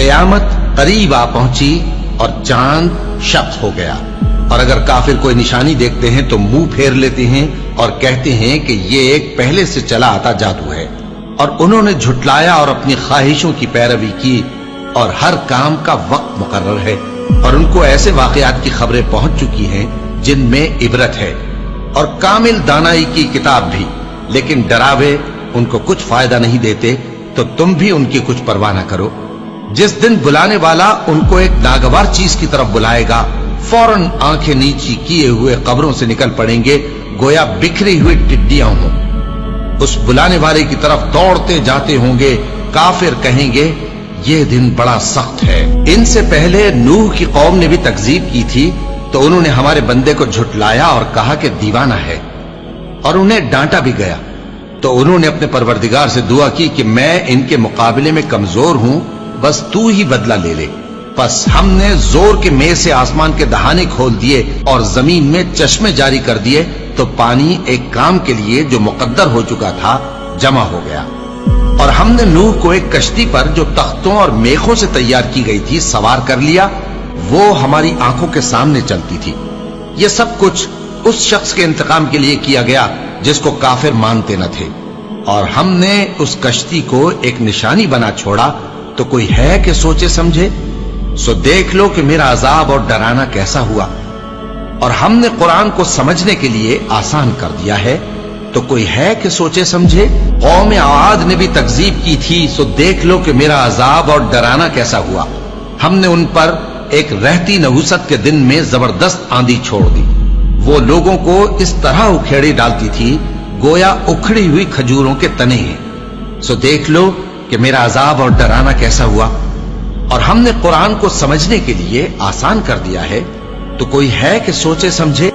قیامت قریب آ پہنچی اور چاند شب ہو گیا، اور اگر کافر کوئی نشانی دیکھتے ہیں تو منہ پھیر لیتے ہیں اور کہتے ہیں کہ یہ ایک پہلے سے چلا آتا جادو ہے، اور انہوں نے جھٹلایا اور اپنی خواہشوں کی پیروی کی، اور ہر کام کا وقت مقرر ہے، اور ان کو ایسے واقعات کی خبریں پہنچ چکی ہیں جن میں عبرت ہے، اور کامل دانائی کی کتاب بھی، لیکن ڈراوے ان کو کچھ فائدہ نہیں دیتے، تو تم بھی ان کی کچھ پرواہ نہ کرو۔ جس دن بلانے والا ان کو ایک ناگوار چیز کی طرف بلائے گا، فوراً آنکھیں نیچی کیے ہوئے قبروں سے نکل پڑیں گے گویا بکھری ہوئی ٹڈیاں ہوں۔ اس بلانے والے کی طرف دوڑتے جاتے ہوں گے، کافر کہیں گے یہ دن بڑا سخت ہے۔ ان سے پہلے نوح کی قوم نے بھی تکذیب کی تھی، تو انہوں نے ہمارے بندے کو جھٹلایا اور کہا کہ دیوانہ ہے، اور انہیں ڈانٹا بھی گیا، تو انہوں نے اپنے پروردگار سے دعا کی کہ میں ان کے مقابلے میں کمزور ہوں، بس تو ہی بدلہ لے لے۔ پس ہم نے زور کے مے سے آسمان کے دہانے کھول دیے اور زمین میں چشمے جاری کر دیے، تو پانی ایک کام کے لیے جو مقدر ہو چکا تھا جمع ہو گیا۔ اور ہم نے نوح کو ایک کشتی پر جو تختوں اور میخوں سے تیار کی گئی تھی سوار کر لیا، وہ ہماری آنکھوں کے سامنے چلتی تھی۔ یہ سب کچھ اس شخص کے انتقام کے لیے کیا گیا جس کو کافر مانتے نہ تھے، اور ہم نے اس کشتی کو ایک نشانی بنا چھوڑا، تو کوئی ہے کہ سوچے سمجھے؟ سو دیکھ لو کہ میرا عذاب اور ڈرانا کیسا ہوا۔ اور ہم نے قرآن کو سمجھنے کے لیے آسان کر دیا ہے، تو کوئی ہے کہ سوچے سمجھے؟ قوم عاد نے بھی تکذیب کی تھی، سو دیکھ لو کہ میرا عذاب اور ڈرانا کیسا ہوا۔ ہم نے ان پر ایک رہتی نحوست کے دن میں زبردست آندھی چھوڑ دی، وہ لوگوں کو اس طرح اکھیڑی ڈالتی تھی گویا اکھڑی ہوئی کھجوروں کے تنے ہیں۔ سو دیکھ لو کہ میرا عذاب اور ڈرانا کیسا ہوا۔ اور ہم نے قرآن کو سمجھنے کے لیے آسان کر دیا ہے، تو کوئی ہے کہ سوچے سمجھے؟